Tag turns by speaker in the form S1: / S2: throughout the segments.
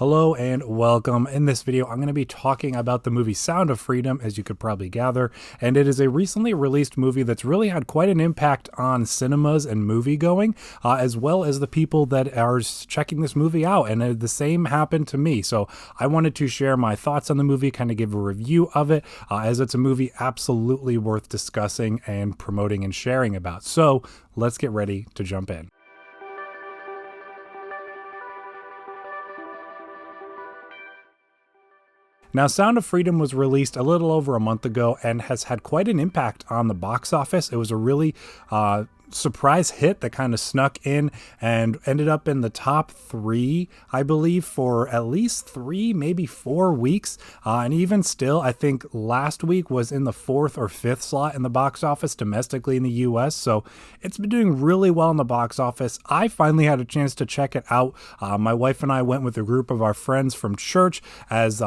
S1: Hello and welcome. In this video, I'm going to be talking about the movie Sound of Freedom, as you could probably gather, and it is a recently released movie that's really had quite an impact on cinemas and movie going, as well as the people that are checking this movie out, and the same happened to me. So I wanted to share my thoughts on the movie, kind of give a review of it, as it's a movie absolutely worth discussing and promoting and sharing about. So let's get ready to jump in. Now, Sound of Freedom was released a little over a month ago and has had quite an impact on the box office. It was a really surprise hit that kind of snuck in and ended up in the top 3, I believe, for at least 3, maybe 4 weeks. And even still, I think last week was in the 4th or 5th slot in the box office domestically in the US. So it's been doing really well in the box office. I finally had a chance to check it out. My wife and I went with a group of our friends from church, as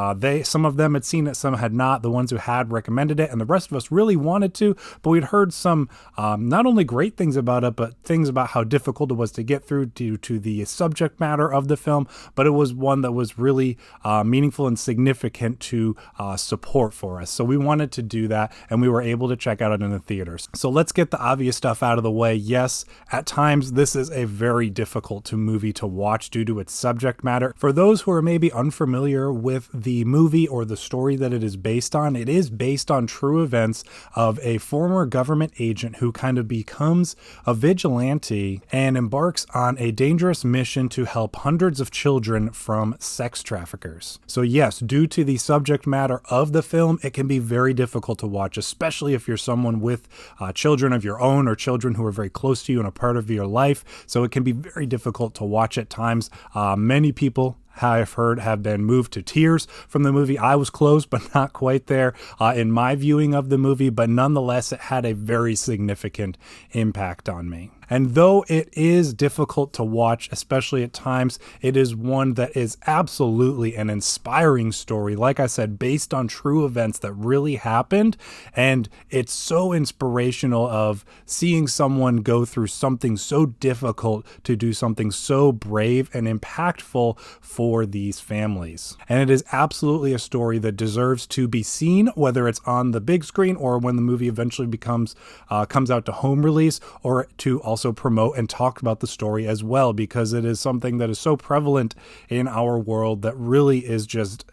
S1: some of them had seen it, some had not. The ones who had recommended it, and the rest of us really wanted to, but we'd heard some not only great things about it, but things about how difficult it was to get through due to the subject matter of the film. But it was one that was really meaningful and significant to support for us. So we wanted to do that, and we were able to check out it in the theaters. So let's get the obvious stuff out of the way. Yes, at times this is a very difficult movie to watch due to its subject matter. For those who are maybe unfamiliar with the movie or the story that it is based on, it is based on true events of a former government agent who kind of becomes a vigilante and embarks on a dangerous mission to help hundreds of children from sex traffickers. So yes, due to the subject matter of the film, it can be very difficult to watch, especially if you're someone with children of your own or children who are very close to you and a part of your life. So it can be very difficult to watch at times. Many people I've heard have been moved to tears from the movie. I was close, but not quite there in my viewing of the movie, but nonetheless, it had a very significant impact on me. And though it is difficult to watch, especially at times, it is one that is absolutely an inspiring story. Like I said, based on true events that really happened. And it's so inspirational of seeing someone go through something so difficult to do something so brave and impactful for these families. And it is absolutely a story that deserves to be seen, whether it's on the big screen or when the movie eventually comes out to home release, or to also promote and talk about the story as well, because it is something that is so prevalent in our world that really is just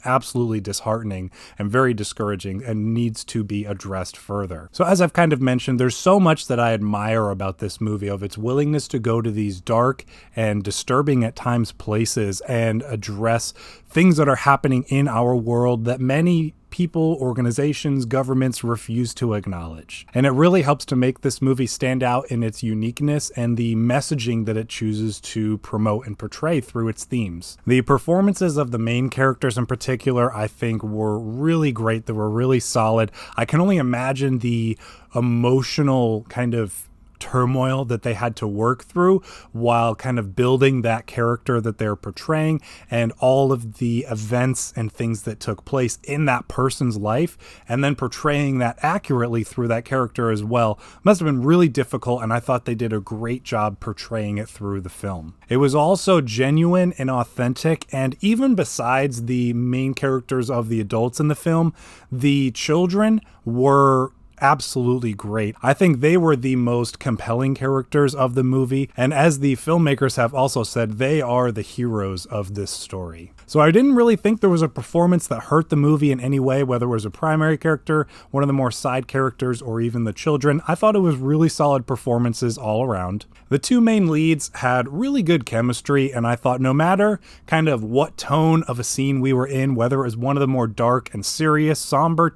S1: absolutely disheartening and very discouraging and needs to be addressed further. So as I've kind of mentioned, there's so much that I admire about this movie, of its willingness to go to these dark and disturbing at times places and address things that are happening in our world that many people, organizations, governments refuse to acknowledge. And it really helps to make this movie stand out in its uniqueness and the messaging that it chooses to promote and portray through its themes. The performances of the main characters in particular, I think, were really great. They were really solid. I can only imagine the emotional kind of turmoil that they had to work through while kind of building that character that they're portraying, and all of the events and things that took place in that person's life, and then portraying that accurately through that character as well. Must have been really difficult, and I thought they did a great job portraying it through the film. It was also genuine and authentic, and even besides the main characters of the adults in the film, the children were absolutely great. I think they were the most compelling characters of the movie, and as the filmmakers have also said, they are the heroes of this story. So I didn't really think there was a performance that hurt the movie in any way, whether it was a primary character, one of the more side characters, or even the children. I thought it was really solid performances all around. The two main leads had really good chemistry, and I thought no matter kind of what tone of a scene we were in, whether it was one of the more dark and serious, somber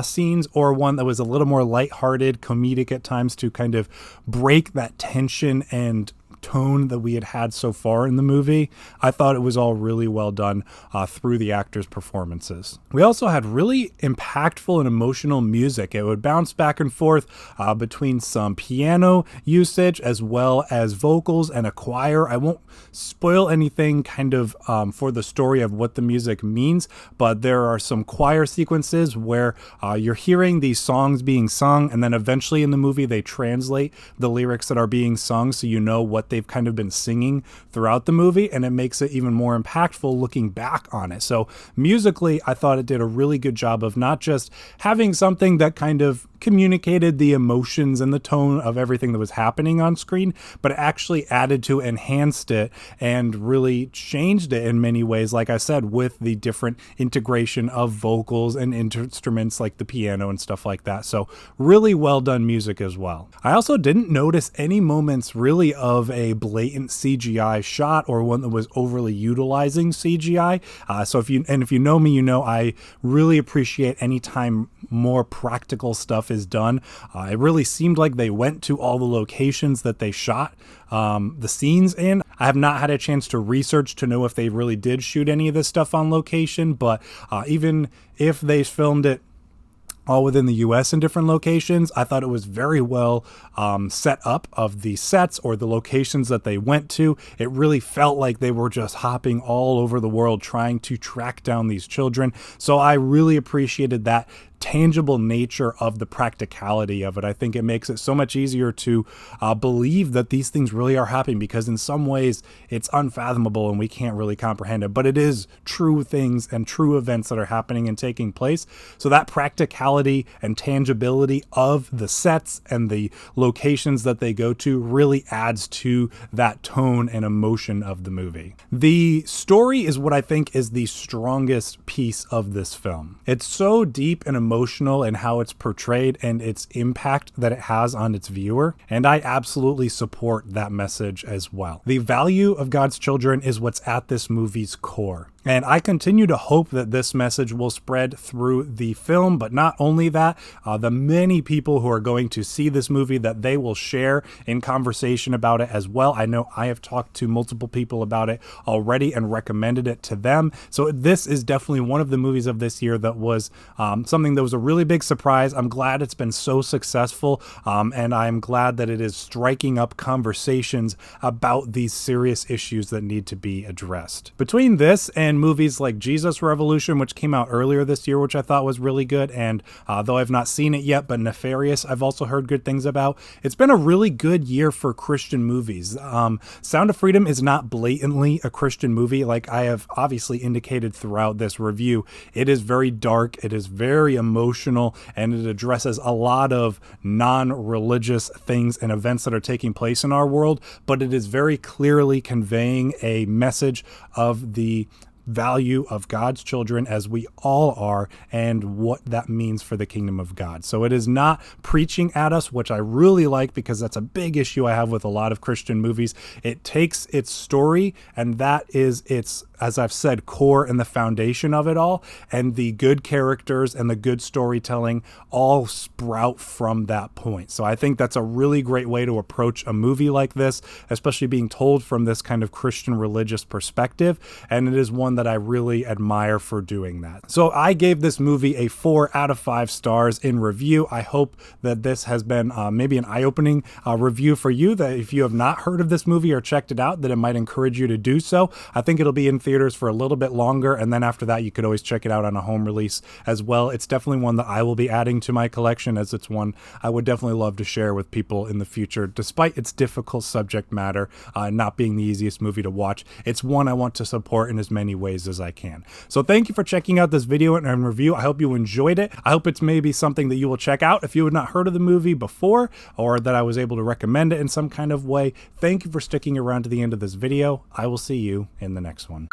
S1: scenes, or one that was a little more lighthearted, comedic at times, to kind of break that tension and tone that we had had so far in the movie, I thought it was all really well done through the actors' performances. We also had really impactful and emotional music. It would bounce back and forth between some piano usage as well as vocals and a choir. I won't spoil anything kind of for the story of what the music means, but there are some choir sequences where you're hearing these songs being sung, and then eventually in the movie they translate the lyrics that are being sung so you know what they've kind of been singing throughout the movie, and it makes it even more impactful looking back on it. So musically, I thought it did a really good job of not just having something that kind of communicated the emotions and the tone of everything that was happening on screen, but it actually added to, enhanced it, and really changed it in many ways, like I said, with the different integration of vocals and instruments like the piano and stuff like that. So really well done music as well. I also didn't notice any moments really of a blatant CGI shot or one that was overly utilizing CGI. So if you know me, you know I really appreciate any time more practical stuff is done. It really seemed like they went to all the locations that they shot the scenes in. I have not had a chance to research to know if they really did shoot any of this stuff on location, but even if they filmed it all within the US in different locations, I thought it was very well set up of the sets or the locations that they went to. It really felt like they were just hopping all over the world trying to track down these children. So I really appreciated that tangible nature of the practicality of it. I think it makes it so much easier to believe that these things really are happening, because in some ways it's unfathomable and we can't really comprehend it, but it is true things and true events that are happening and taking place. So that practicality and tangibility of the sets and the locations that they go to really adds to that tone and emotion of the movie. The story is what I think is the strongest piece of this film. It's so deep and emotional in how it's portrayed and its impact that it has on its viewer, and I absolutely support that message as well. The value of God's children is what's at this movie's core. And I continue to hope that this message will spread through the film, but not only that, the many people who are going to see this movie, that they will share in conversation about it as well. I know I have talked to multiple people about it already and recommended it to them. So this is definitely one of the movies of this year that was something that was a really big surprise. I'm glad it's been so successful, and I'm glad that it is striking up conversations about these serious issues that need to be addressed. Between this and movies like Jesus Revolution, which came out earlier this year, which I thought was really good, and though I've not seen it yet, but Nefarious I've also heard good things about, it's been a really good year for Christian movies. Sound of Freedom is not blatantly a Christian movie, like I have obviously indicated throughout this review. It is very dark, it is very emotional, and it addresses a lot of non-religious things and events that are taking place in our world, but it is very clearly conveying a message of the value of God's children, as we all are, and what that means for the kingdom of God. So it is not preaching at us, which I really like, because that's a big issue I have with a lot of Christian movies. It takes its story, and that is its, as I've said, core and the foundation of it all, and the good characters and the good storytelling all sprout from that point. So I think that's a really great way to approach a movie like this, especially being told from this kind of Christian religious perspective, and it is one that I really admire for doing that. So I gave this movie a 4 out of 5 stars in review. I hope that this has been maybe an eye-opening review for you, that if you have not heard of this movie or checked it out, that it might encourage you to do so. I think it'll be in theaters for a little bit longer, and then after that you could always check it out on a home release as well. It's definitely one that I will be adding to my collection, as it's one I would definitely love to share with people in the future, despite its difficult subject matter not being the easiest movie to watch. It's one I want to support in as many ways as I can. So thank you for checking out this video and review. I hope you enjoyed it. I hope it's maybe something that you will check out if you had not heard of the movie before, or that I was able to recommend it in some kind of way. Thank you for sticking around to the end of this video. I will see you in the next one.